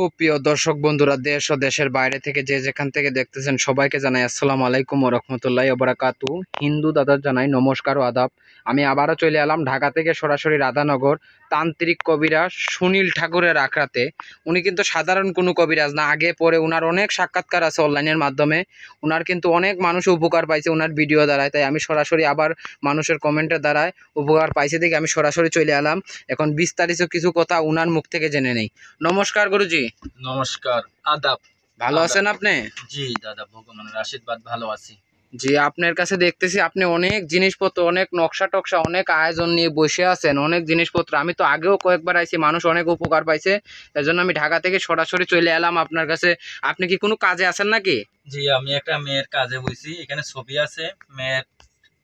সুপ্রিয় দর্শক বন্ধুরা, দেশ ও দেশের বাইরে থেকে যে যেখান থেকে দেখতেছেন সবাইকে জানাই আসসালামু আলাইকুম ওয়া রাহমাতুল্লাহি ওয়া বারাকাতুহু। হিন্দু দাদা জানাই নমস্কার ও আদাব। আমি আবারও চলে এলাম ঢাকা থেকে সরাসরি রাধানগর তান্ত্রিক কবিরাজ সুনীল ঠাকুরের আখড়াতে। উনি কিন্তু সাধারণ কোনো কবিরাজ না, আগে পরে উনার অনেক সাক্ষাৎকার আছে অনলাইনের মাধ্যমে। উনার কিন্তু অনেক মানুষ উপকার পাইছে উনার ভিডিও দ্বারায়, তাই আমি সরাসরি আবার মানুষের কমেন্টের দ্বারায় উপকার পাইছে দেখে আমি সরাসরি চলে এলাম। এখন বিস্তারিত কিছু কথা উনার মুখ থেকে জেনে নেই। নমস্কার গুরুজি। নমস্কার, আদাব। ভালো আছেন আপনি? জি দাদা, ভগবানের আশীর্বাদ ভালো আছি। জি, আপনার কাছে দেখতেছি আপনি অনেক জিনিসপত্র, অনেক নকশা টকশা, অনেক আয়োজন নিয়ে বসে আছেন, অনেক জিনিসপত্র। আমি তো আগেও কয়েকবার আইছি, মানুষ অনেক উপকার পাইছে, এজন্য আমি ঢাকা থেকে সরাসরি চলে এলাম আপনার কাছে। আপনি কি কোনো কাজে আছেন নাকি? জি, আমি একটা মেয়ের কাজে বইছি, এখানে ছবি আছে, মেয়ের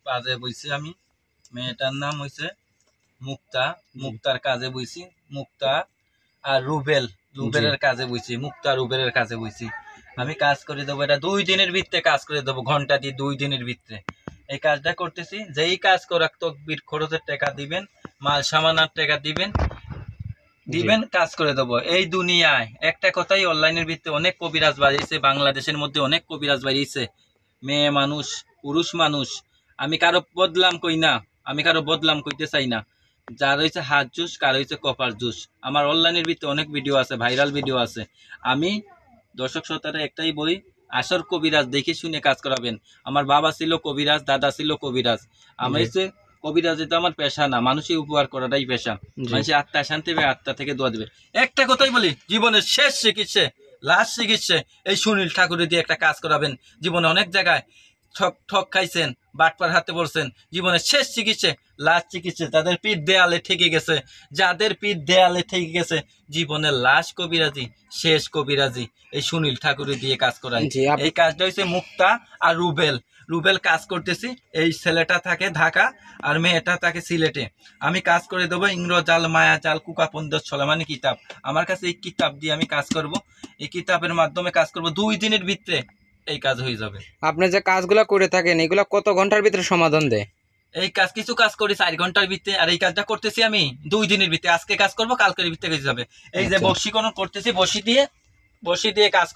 কাজে বইছি আমি। মেয়েটার নাম হইছে মুক্তা। মুক্তার কাজে বইছি। মুক্তা আর রুবেলের কাজে বইছি। মুক্তা রুবেলের কাজে বইছি। আমি কাজ করে দেবো, এটা 2 দিনের ভিতরে কাজ করে দেবো, ঘন্টা দিয়ে 2 দিনের ভিতরে এই কাজটা করতেছি। যেই কাজ করার তকবির খরচের টাকা দিবেন, মাল সামানার টাকা দিবেন, কাজ করে দেবো। এই দুনিয়ায় একটা কথাই, অনলাইনের ভিত্তিতে অনেক কবিরাজ বাড়িয়েছে, বাংলাদেশের মধ্যে অনেক কবিরাজ বাড়িয়েছে, মেয়ে মানুষ, পুরুষ মানুষ। আমি কারো বদলাম কই না, আমি কারো বদলাম কইতে চাই না। যার হয়েছে হাত জুস, কার হয়েছে কপার জুস। আমার অনলাইনের ভিত্তিতে অনেক ভিডিও আছে, ভাইরাল ভিডিও আছে। আমি দর্শক শ্রোতারা একটাই বলি, আসর কবিরাজ দেখে শুনে কাজ করাবেন। আমার বাবা ছিল কবিরাজ, দাদা ছিল কবিরাজ। আমি হচ্ছে কবিরাজ, এটা আমার পেশা না, মানুষের উপকার করাটাই পেশা। মানুষের আত্মা শান্তি পাবে, আত্মা থেকে দোয়া দেবে। একটা কথাই বলি, জীবনের শেষ চিকিৎসা, লাস্ট চিকিৎসা এই সুনীল ঠাকুরের দিয়ে একটা কাজ করাবেন। জীবনে অনেক জায়গায় ঠক খাইছেন, বাটপার হাতে পড়ছেন, জীবনের শেষ চিকিৎসা, লাস্ট চিকিৎসা, যাদের পিঠ দেয়ালে ঠেকে গেছে, জীবনের লাস্ট কবিরাজি, শেষ কবিরাজি এই সুনীল ঠাকুরের দিয়ে কাজ করায়। এই কাজটা হচ্ছে মুক্তা আর রুবেল কাজ করতেছি। এই ছেলেটা থাকে ঢাকা আর মেয়েটা থাকে সিলেটে। আমি কাজ করে দেবো ইংরজাল, মায়াজাল, কুকাপন্দর ছলামানি কিতাব। আমার কাছে এই কিতাব দিয়ে আমি কাজ করব। এই কিতাবের মাধ্যমে কাজ করব, 2 দিনের ভিতরে এই কাজ হয়ে যাবে। আপনি যে কাজগুলো করে থাকেন এগুলো কত ঘন্টার ভিতরে সমাধান দেয়? এই কাজ কিছু কাজ করি 4 ঘন্টার ভিতরে, আর এই কাজটা করতেছি আমি 2 দিনের ভিতরে। আজকে কাজ করব, কালকের ভিতরে হয়ে যাবে। এই যে বশীকরণ করতেছি, বসি দিয়ে কাজ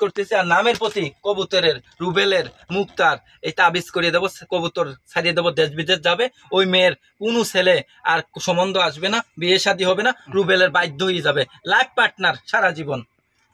করতেছি। আর নামের প্রতি কবুতরের, রুবেলের, মুক্তার এই তাবিজ করিয়ে দেবো। কবুতর ছাড়িয়ে দেবো, দেশ বিদেশ যাবে। ওই মেয়ের কোনো ছেলে আর সম্বন্ধ আসবে না, বিয়ে শাদী হবে না, রুবেলের বাধ্য হয়ে যাবে, লাইফ পার্টনার সারা জীবন।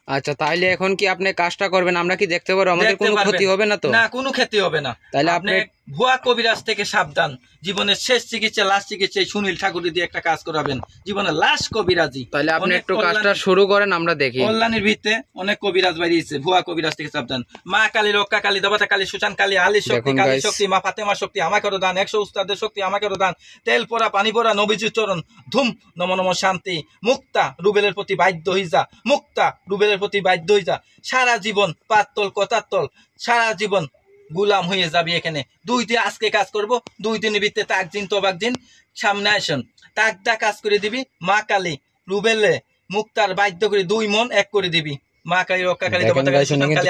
আচ্ছা, তাহলে এখন কি আপনি কাজটা করবেন? আমরা কি দেখতে পারবো? আমাদের কোনো ক্ষতি হবে না তো? না, কোনো ক্ষতি হবে না। তাহলে আপনি ভুয়া কবিরাজ থেকে সাবধান। জীবনের শেষ চিকিৎসা, লাস্ট চিকিৎসা সুনীল ঠাকুর দিয়ে একটা কাজ করাবেন, জীবনের লাস্ট কবিরাজি। তাহলে আপনি একটু কাজটা শুরু করেন, আমরা দেখি। কল্যাণের ভিত্তিতে অনেক কবিরাজ বাড়িয়েছে, ভুয়া কবিরাজ থেকে সাবধান। মা কালী, রক্ষা কালী, দেবতা কালী, সুশান কালী, আলী শক্তি, কালী শক্তি, মা ফাতেমা শক্তি, আমাকেরও দান। 100 উস্তাদের শক্তি, আমাকেরও দান। তেল পরা, পানি পরা, নবীজির চরণ ধুম, নম নম শান্তি। মুক্তা রুবেলের প্রতি বাধ্য হয়ে যা, মুক্তা রুবেলের প্রতি বাধ্য হয়ে যা। সারা জীবন পাতল কথাতল, সারা জীবন গুলাম হয়ে যাবি এখানে। 2 দিন আজকে কাজ করব, 2 দিনের ভিতরে তাক দিন তবাক দিন সামনে আসেন, তাকটা কাজ করে দিবি। মা কালী রুবেলে মুক্তার বাধ্য করে 2 মন এক করে দিবি। মা কালী, রক্ষা কালী, দেবতা কালী, সুশান কালী,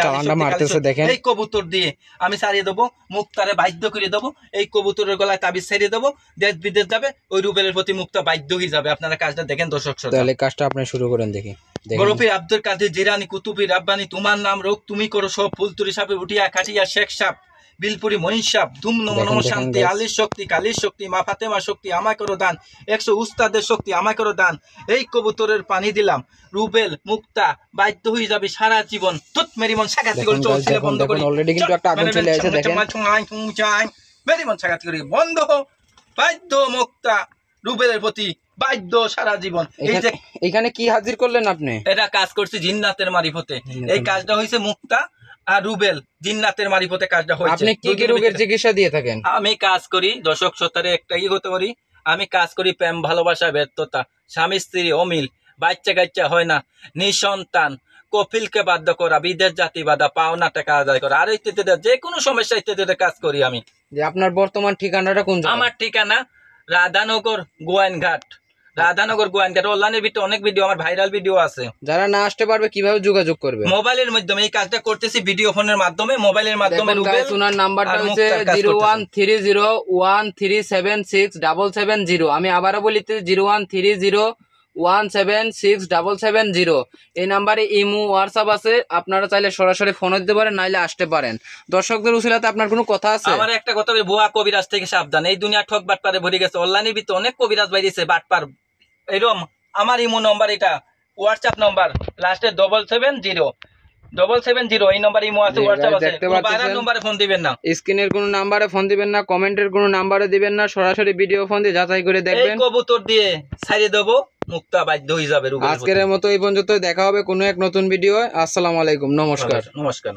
এই কবুতর দিয়ে আমি ছাড়িয়ে দেবো, মুক্তারে বাধ্য করে দেবো। এই কবুতরের গলায় তাবিজ ছাড়িয়ে দেবো, দেশ বিদেশ যাবে, ওই রুবেলের প্রতি মুক্তা বাধ্য হয়ে যাবে। আপনারা কাজটা দেখেন দর্শক শ্রোতা। তাহলে কাজটা আপনি শুরু করেন, দেখি। বরফির আব্দুল কাদের জিরানি, কুতুবি রাব্বানি, তোমার নাম রোগ তুমি করো সব, ফুলতুরি সাপে উঠিয়া খাটিয়া শেখ সাপ, বিলপুরি মহিষ সাপ, ধুম নম নম শান্তি, আলীর শক্তি, কালীর শক্তি, মা ফাতেমা শক্তি, আমাকেরও দান। 100 উস্তাদের শক্তি, আমাকেরও দান। এই কবুতরের পানি দিলাম, রুবেল মুক্তা বাধ্য হয়ে যাবে সারা জীবন। তুত মেরিমন সাকাতি করে চলছিল বন্ধ করি। অলরেডি কিন্তু একটা আগুন চলে এসেছে, দেখেন। মেরিমন সাকাতি করে বন্ধ, বাধ্য মুক্তা রুবেলের প্রতি বাধ্য সারা জীবন। এই যে এখানে কি হাজির করলেন আপনি? এটা কাজ করছি জিন্নাতের মারিফতে। এই কাজটা হয়েছে মুক্তা আর রুবেল জিন্নাতের মারিফতে কাজটা হয়েছে। আপনি কি কি রোগের চিকিৎসা দিয়ে থাকেন? আমি কাজ করি দর্শক শ্রোতারে একটাই হতে পারি, আমি কাজ করি প্রেম ভালোবাসা ব্যর্থতা, স্বামী স্ত্রী অমিল, বাচ্চা কাচ্চা হয় না, নিঃসন্তান, কফিলকে বাধ্য করা, বিদেশ জাতি বাধা, পাওনা টাকা আদায় করা, আর ইত্যাদি যে কোনো সমস্যা ইত্যাদিতে কাজ করি আমি। যে আপনার বর্তমান ঠিকানাটা কোন জায়গা? আমার ঠিকানা রাধানগর গোয়াইনঘাট। অনলাইনের ভিতরে অনেক ভিডিও, আমার ভাইরাল ভিডিও আছে। যারা না আসতে পারবে কিভাবে যোগাযোগ করবে? মোবাইলের মাধ্যমে এই কাজটা করতেছি, ভিডিও ফোনের মাধ্যমে, মোবাইলের মাধ্যমে। ওনার নাম্বারটা হচ্ছে 013013767770। আমি আবারও বলি 0130 1767770। এই নাম্বারে ইমো হোয়াটসঅ্যাপ আছে, আপনারা চাইলে সরাসরি ফোন দিতে পারেন, নাইলে আসতে পারেন। দর্শকদের উসিলাতে আপনার কোনো কথা আছে? আমার একটা কথা, ওই ভুয়া কবিরাজ থেকে সাবধান। এই দুনিয়া ঠক বাটপারে ভরে গেছে। অনলাইনের ভিতরে অনেক কবিরাজ বাইরেছে বাটপার। এরকম আমার ইমো নম্বর, এটা হোয়াটসঅ্যাপ নম্বর, লাস্টে 770 এই নম্বর ইমো আছে, জি, হোয়াটসঅ্যাপ ভাই, আছে। দেখতে কোনো পাচ্ছেন। বাইরের নম্বরে ফোন দিবেন না। স্ক্রিনের কোনো নাম্বারে ফোন দিবেন না, কমেন্টের কোনো নাম্বারে দিবেন না, সরাসরি ভিডিও ফোন দিয়ে যাচাই করে এই দেখবেন। কবুতর দিয়ে ছাড়িয়ে দেবো, মুক্তা বাধ্য হয়ে যাবে রোগের প্রতি। আজকের মতো এই পর্যন্ত, দেখা হবে কোনো এক নতুন ভিডিও। আসসালামু আলাইকুম, নমস্কার। নমস্কার।